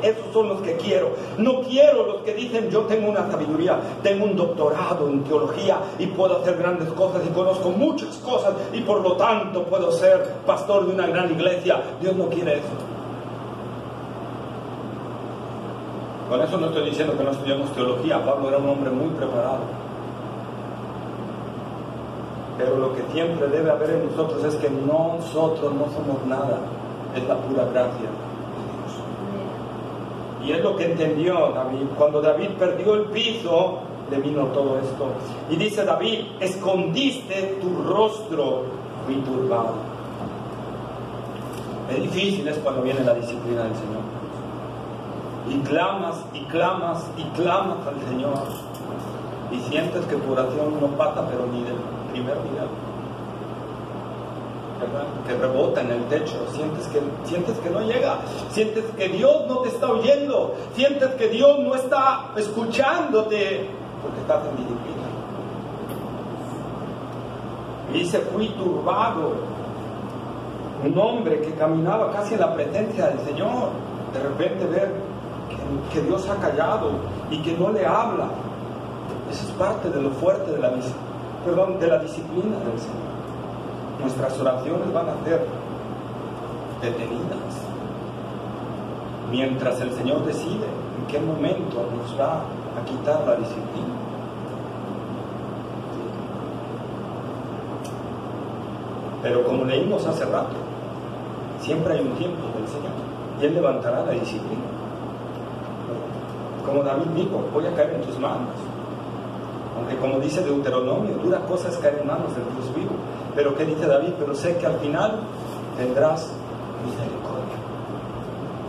esos son los que quiero. No quiero los que dicen, yo tengo una sabiduría, tengo un doctorado en teología y puedo hacer grandes cosas y conozco muchas cosas y por lo tanto puedo ser pastor de una gran iglesia. Dios no quiere eso. Con eso no estoy diciendo que no estudiamos teología. Pablo era un hombre muy preparado. Pero lo que siempre debe haber en nosotros es que nosotros no somos nada. Es la pura gracia de Dios. Y es lo que entendió David. Cuando David perdió el piso, le vino todo esto. Y dice David, escondiste tu rostro, fui turbado. Es difícil es cuando viene la disciplina del Señor. Y clamas, y clamas, y clamas al Señor. Y sientes que tu oración no pasa, pero ni del primer nivel. ¿Verdad? Que rebota en el techo. Sientes que no llega. Sientes que Dios no te está oyendo. Sientes que Dios no está escuchándote. Porque estás en disciplina. Y dice, fui turbado. Un hombre que caminaba casi en la presencia del Señor. De repente ver que Dios ha callado y que no le habla. Eso es parte de lo fuerte de la disciplina del Señor. Nuestras oraciones van a ser detenidas mientras el Señor decide en qué momento nos va a quitar la disciplina. Pero como leímos hace rato, siempre hay un tiempo del Señor y Él levantará la disciplina. Como David dijo, voy a caer en tus manos. Aunque como dice Deuteronomio, dura cosa es caer en manos del Dios vivo. Pero ¿qué dice David? Pero sé que al final tendrás misericordia.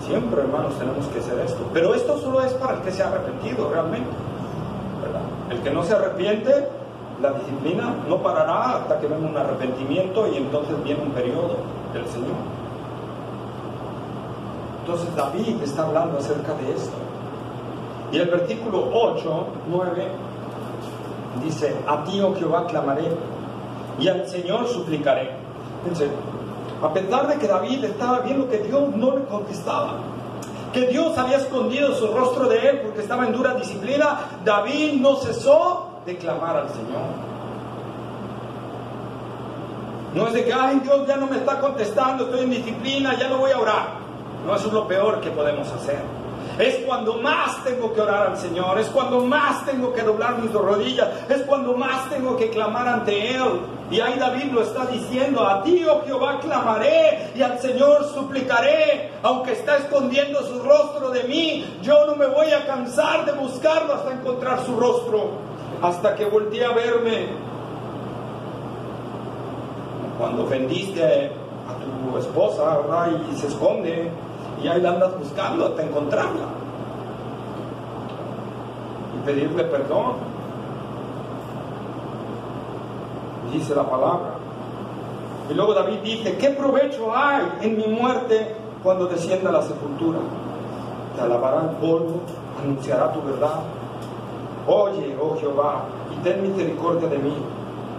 Siempre, hermanos, tenemos que hacer esto. Pero esto solo es para el que se ha arrepentido realmente, ¿verdad? El que no se arrepiente, la disciplina no parará hasta que venga un arrepentimiento y entonces viene un periodo del Señor. Entonces David está hablando acerca de esto. Y el versículo 8, 9 dice, a ti, oh Jehová, clamaré y al Señor suplicaré. Fíjense, a pesar de que David estaba viendo que Dios no le contestaba, que Dios había escondido su rostro de él porque estaba en dura disciplina, David no cesó de clamar al Señor. No es de que, ay, Dios ya no me está contestando, estoy en disciplina, ya no voy a orar. No, eso es lo peor que podemos hacer. Es cuando más tengo que orar al Señor, es cuando más tengo que doblar mis rodillas, es cuando más tengo que clamar ante Él. Y ahí David lo está diciendo, a ti, oh Jehová, clamaré y al Señor suplicaré, aunque está escondiendo su rostro de mí, yo no me voy a cansar de buscarlo hasta encontrar su rostro, hasta que voltee a verme. Cuando ofendiste a tu esposa, ¿verdad? Y se esconde, y ahí la andas buscando hasta encontrarla y pedirle perdón. Dice la palabra. Y luego David dice, ¿qué provecho hay en mi muerte cuando descienda a la sepultura? Te alabará el polvo, anunciará tu verdad. Oye, oh Jehová, y ten misericordia de mí.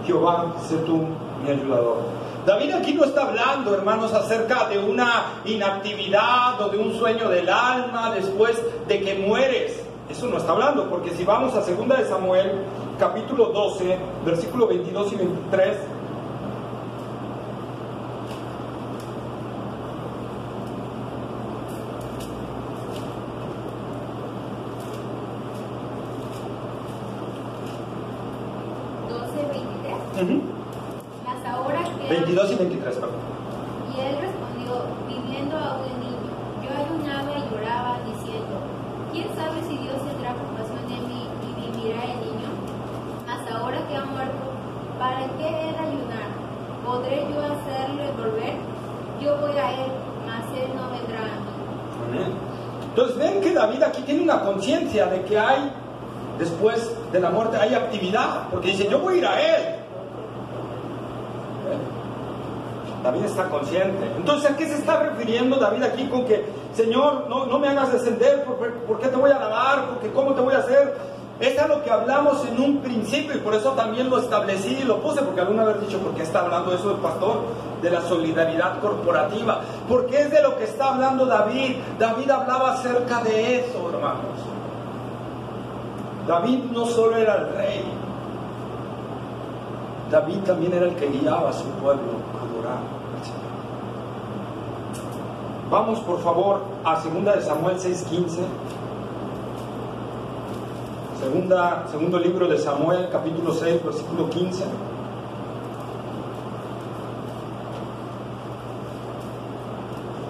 Jehová, sé tú mi ayudador. David aquí no está hablando, hermanos, acerca de una inactividad o de un sueño del alma después de que mueres. Eso no está hablando, porque si vamos a 2 de Samuel, capítulo 12, versículos 22 y 23. Mas ahora que 22 y 23, perdón. Y él respondió, viviendo aún el niño, yo ayunaba y lloraba, diciendo, ¿quién sabe si Dios tendrá compasión de mí y vivirá el niño? Mas ahora que ha muerto, ¿para qué he de ayunar? ¿Podré yo hacerle volver? Yo voy a él, mas él no vendrá a mí. Amén. Entonces ven que David aquí tiene una conciencia de que hay, después de la muerte, hay actividad, porque dice, yo voy a ir a él. David está consciente. Entonces, ¿a qué se está refiriendo David aquí con que, Señor, no me hagas descender, ¿por qué te voy a alabar? Porque ¿cómo te voy a hacer? Es a lo que hablamos en un principio y por eso también lo establecí y lo puse, porque alguna vez dicho, ¿por qué está hablando eso el pastor? De la solidaridad corporativa. Porque es de lo que está hablando David. David hablaba acerca de eso, hermanos. David no solo era el rey, David también era el que guiaba a su pueblo a adorar al Señor. Vamos por favor a 2 de Samuel 6:15. Segundo libro de Samuel, capítulo 6, versículo 15.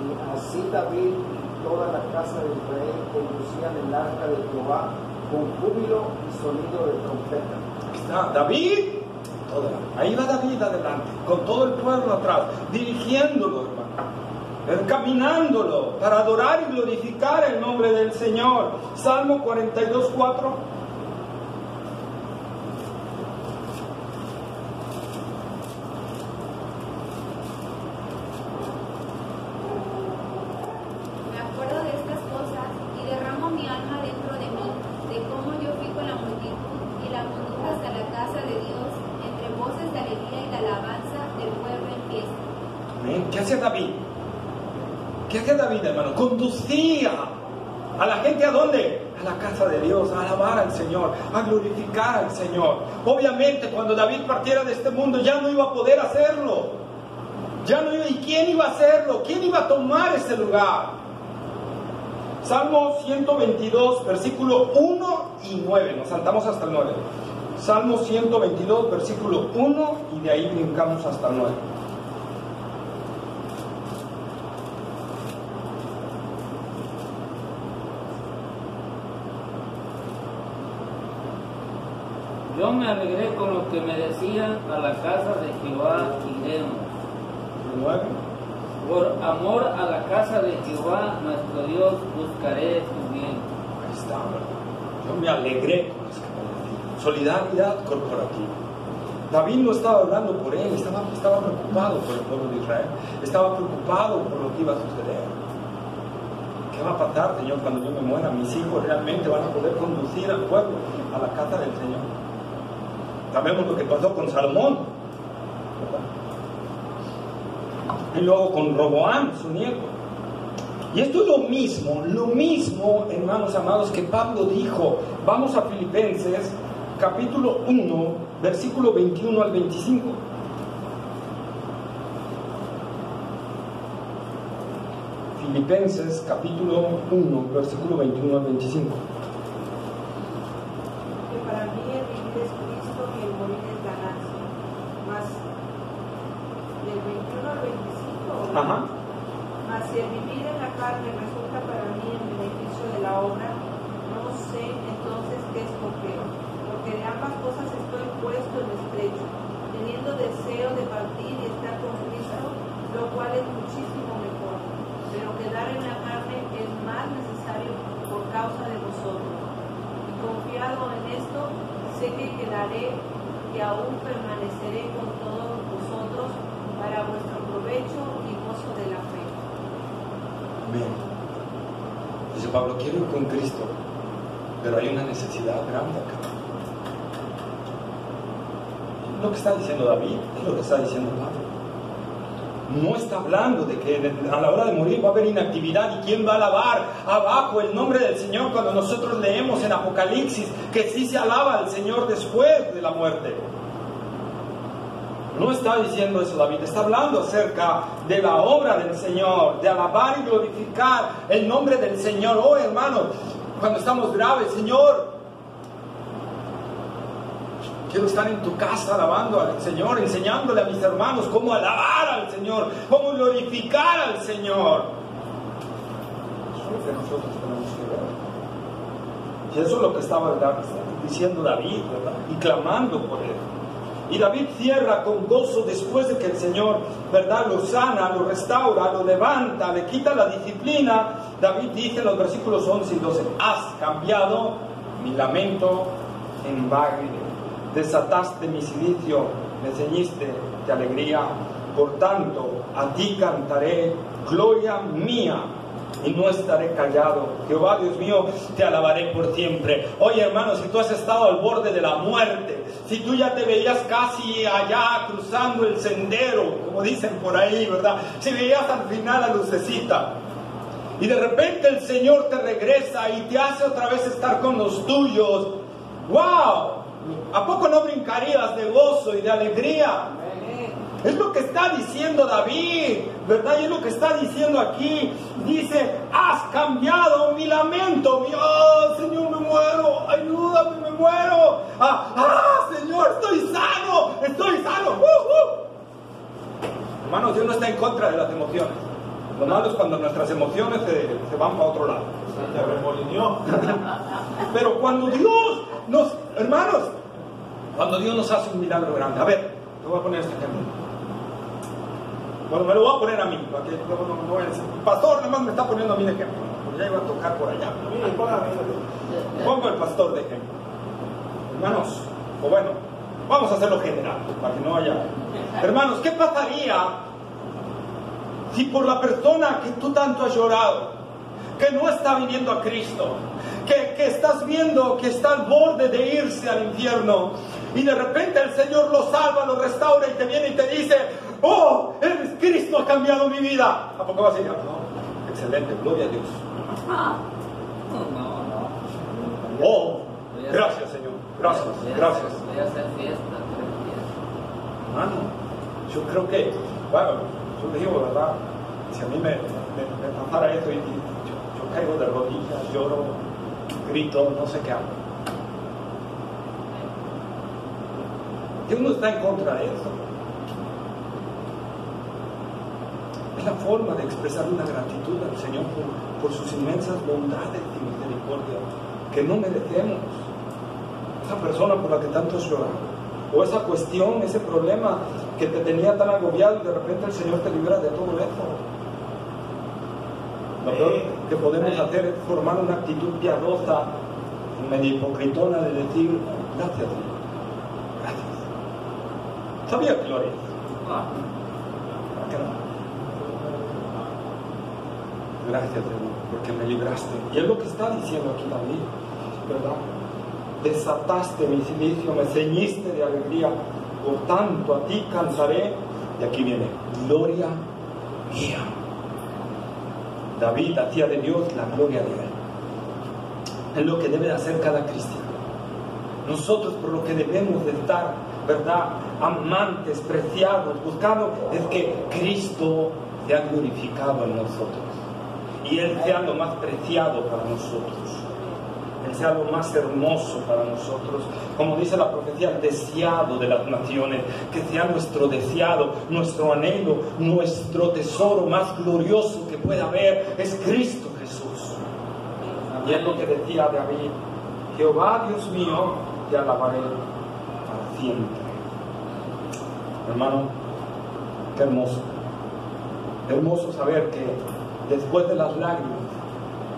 Y así David y toda la casa de Israel conducían el arca de Jehová con júbilo y sonido de trompeta. Aquí está David. Ahí va David adelante, con todo el pueblo atrás, dirigiéndolo, hermano, encaminándolo para adorar y glorificar el nombre del Señor. Salmo 42:4. Me acuerdo de estas cosas y derramo mi alma dentro de mí, de cómo yo fui con la multitud y la conduje hasta la casa de Dios, entre voces de alegría y de alabanza del pueblo en fiesta. Amén. ¿Qué hacía David? ¿Qué hacía David, hermano? Conducía a la gente ¿a dónde? A la casa de Dios, a alabar al Señor, a glorificar al Señor. Obviamente cuando David partiera de este mundo ya no iba a poder hacerlo. ¿Y quién iba a hacerlo? ¿Quién iba a tomar ese lugar? Salmo 122, versículo 1 y 9. Nos saltamos hasta el 9. Salmo 122, versículo 1 y de ahí brincamos hasta el 9. Yo me alegré con lo que me decían, a la casa de Jehová iremos. 9. Por amor a la casa de Jehová, nuestro Dios, buscaré tu bien. Ahí está, ¿verdad? Yo me alegré con las que me decían. Solidaridad corporativa. David no estaba hablando por él, estaba preocupado por el pueblo de Israel. Estaba preocupado por lo que iba a suceder. ¿Qué va a pasar, Señor, cuando yo me muera? Mis hijos realmente van a poder conducir al pueblo a la casa del Señor. Sabemos lo que pasó con Salomón, ¿verdad? Y luego con Roboam, su nieto. Y esto es lo mismo, hermanos amados, que Pablo dijo. Vamos a Filipenses, capítulo 1, versículo 21 al 25. Filipenses, capítulo 1, versículo 21 al 25. Que para mí el vivir es Cristo y el morir es ganancia. Más del 21 al 25. Ajá. Mas si el vivir en la carne resulta para mí el beneficio de la obra, no sé entonces qué es lo peor, porque de ambas cosas estoy puesto en estrecho, teniendo deseo de partir y estar con Cristo, lo cual es muchísimo mejor, pero quedar en la carne es más necesario por causa de vosotros. Y confiado en esto, sé que quedaré y aún permaneceré con todos vosotros para vuestro provecho y gozo de la fe. Bien. Dice Pablo, quiero ir con Cristo. pero hay una necesidad grande acá. Lo que está diciendo David es lo que está diciendo Pablo. No está hablando de que a la hora de morir va a haber inactividad y quién va a alabar abajo el nombre del Señor cuando nosotros leemos en Apocalipsis que sí se alaba al Señor después de la muerte. No está diciendo eso David, está hablando acerca de la obra del Señor, de alabar y glorificar el nombre del Señor. Oh hermanos, cuando estamos graves, Señor, quiero estar en tu casa alabando al Señor, enseñándole a mis hermanos cómo alabar al Señor, cómo glorificar al Señor. Eso es lo que nosotros tenemos que ver. Y eso es lo que estaba diciendo David, ¿verdad? Y clamando por él. Y David cierra con gozo después de que el Señor, ¿verdad?, lo sana, lo restaura, lo levanta, le quita la disciplina. David dice en los versículos 11 y 12: has cambiado mi lamento en baile, desataste mi silicio, me ceñiste de alegría. Por tanto, a ti cantaré, gloria mía, y no estaré callado. Jehová Dios mío, te alabaré por siempre. Oye hermano, si tú has estado al borde de la muerte, si tú ya te veías casi allá cruzando el sendero, como dicen por ahí, ¿verdad? Si veías al final la lucecita, y de repente el Señor te regresa y te hace otra vez estar con los tuyos, ¡wow! ¿A poco no brincarías de gozo y de alegría? Es lo que está diciendo David, ¿verdad? Y es lo que está diciendo aquí. Dice: has cambiado mi lamento. Oh, Señor, me muero. Ayúdame, me muero. Señor, estoy sano. Estoy sano. Hermanos, Dios no está en contra de las emociones. Lo malo es cuando nuestras emociones se van para otro lado. Se remolineó. Pero cuando Dios hermanos, cuando Dios nos hace un milagro grande. A ver, te voy a poner este ejemplo. Bueno, me lo voy a poner a mí, para que no voy a decir, pastor, nada más me está poniendo a mí de ejemplo, porque ya iba a tocar por allá. Pongo el pastor de ejemplo. Hermanos, o bueno, vamos a hacerlo general, para que no haya. Hermanos, ¿qué pasaría si por la persona que tú tanto has llorado, que no está viniendo a Cristo, que estás viendo que está al borde de irse al infierno, y de repente el Señor lo salva, lo restaura y te viene y te dice: oh, eres Cristo, ha cambiado mi vida? ¿A poco vas a decir: no? Excelente, gloria a Dios. No. Oh, gracias Señor, gracias. Voy a hacer fiesta. Hermano, yo creo que, bueno, yo te digo, ¿verdad? Si a mí me pasara esto y yo caigo de rodillas, lloro, grito, no sé qué hago. Dios no está en contra de eso. Es la forma de expresar una gratitud al Señor por sus inmensas bondades y misericordia que no merecemos. Esa persona por la que tanto has llorado, o esa cuestión, ese problema que te tenía tan agobiado, y de repente el Señor te libera de todo eso. Lo peor que podemos hacer es formar una actitud piadosa, medio hipocritona, de decir: gracias Señor, gracias. ¿Sabía que lo harías? ¿Por qué no? Gracias Señor, porque me libraste. Y es lo que está diciendo aquí David, ¿verdad? Desataste mi silicio, me ceñiste de alegría, por tanto a ti cantaré. Y aquí viene: gloria mía. David hacía de Dios la gloria de él. Es lo que debe de hacer cada cristiano. Nosotros, por lo que debemos de estar, ¿verdad?, amantes, preciados, buscados, es que Cristo sea glorificado en nosotros y Él sea lo más preciado para nosotros, Él sea lo más hermoso para nosotros. Como dice la profecía, el deseado de las naciones, que sea nuestro deseado, nuestro anhelo, nuestro tesoro más glorioso que pueda haber, es Cristo Jesús. Y es lo que decía David: Jehová Dios mío, te alabaré para siempre. Hermano, qué hermoso. Hermoso saber que después de las lágrimas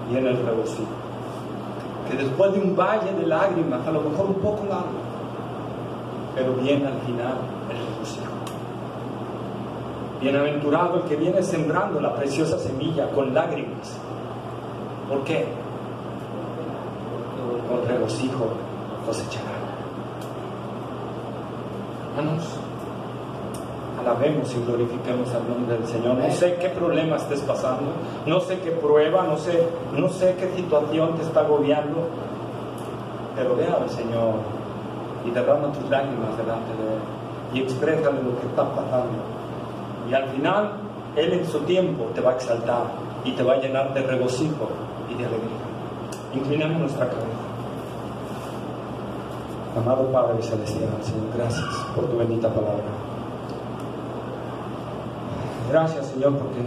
viene el regocijo. Que después de un valle de lágrimas, a lo mejor un poco largo, pero viene al final el regocijo. Bienaventurado el que viene sembrando la preciosa semilla con lágrimas. ¿Por qué? con regocijo cosecharán. Hermanos, alabemos y glorifiquemos al nombre del Señor. No sé qué problema estés pasando, no sé qué prueba, no sé qué situación te está agobiando, pero ve al Señor y derrama tus lágrimas delante de Él y exprésale lo que está pasando. Y al final, Él en su tiempo te va a exaltar y te va a llenar de regocijo y de alegría. Inclinemos nuestra cabeza. Amado Padre Celestial, Señor, gracias por tu bendita palabra. Gracias, Señor, porque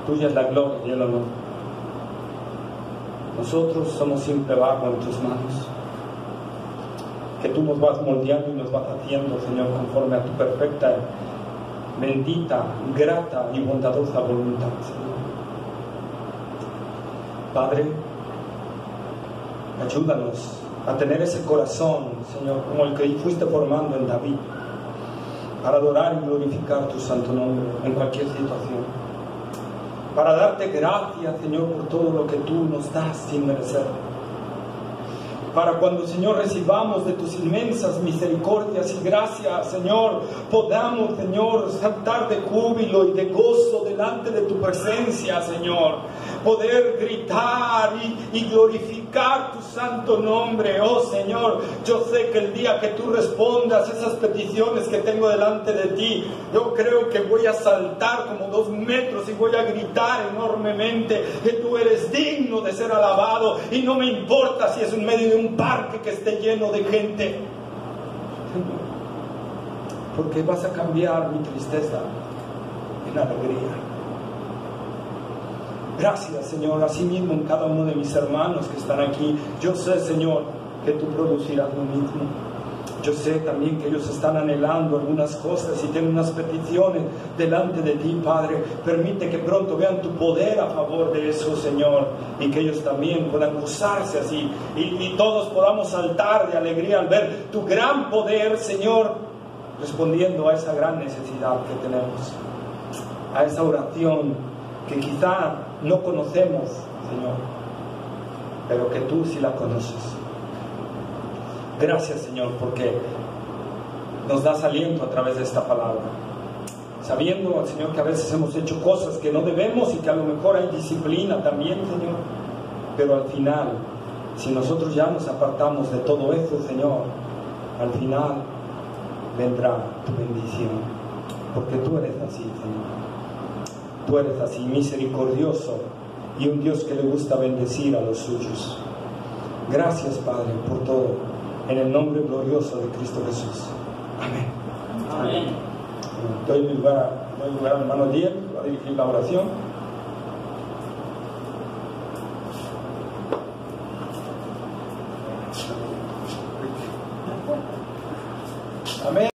tuya es la gloria y el honor. Nosotros somos siempre barro en tus manos. Que tú nos vas moldeando y nos vas haciendo, Señor, conforme a tu perfecta, bendita, grata y bondadosa voluntad, Señor. Padre, ayúdanos a tener ese corazón, Señor, como el que fuiste formando en David, para adorar y glorificar tu santo nombre en cualquier situación, para darte gracias, Señor, por todo lo que tú nos das sin merecer, para cuando, Señor, recibamos de tus inmensas misericordias y gracias, Señor, podamos, Señor, saltar de júbilo y de gozo delante de tu presencia, Señor, poder gritar y glorificar tu santo nombre. Oh Señor, yo sé que el día que tú respondas esas peticiones que tengo delante de ti, yo creo que voy a saltar como 2 metros y voy a gritar enormemente que tú eres digno de ser alabado, y no me importa si es en medio de un parque que esté lleno de gente, porque vas a cambiar mi tristeza en alegría. Gracias, Señor, así mismo en cada uno de mis hermanos que están aquí. Yo sé, Señor, que tú producirás lo mismo. Yo sé también que ellos están anhelando algunas cosas y tienen unas peticiones delante de ti, Padre. Permite que pronto vean tu poder a favor de eso, Señor, y que ellos también puedan gozarse así, y todos podamos saltar de alegría al ver tu gran poder, Señor, respondiendo a esa gran necesidad que tenemos, a esa oración que quizá no conocemos, Señor, pero que tú sí la conoces. Gracias, Señor, porque nos das aliento a través de esta palabra, sabiendo, Señor, que a veces hemos hecho cosas que no debemos y que a lo mejor hay disciplina también, Señor, pero al final, si nosotros ya nos apartamos de todo eso, Señor, al final vendrá tu bendición, porque tú eres así, Señor. Tú eres así, misericordioso, y un Dios que le gusta bendecir a los suyos. Gracias, Padre, por todo, en el nombre glorioso de Cristo Jesús. Amén. Amén. Doy lugar al hermano Diego, que va a dirigir la oración. Amén.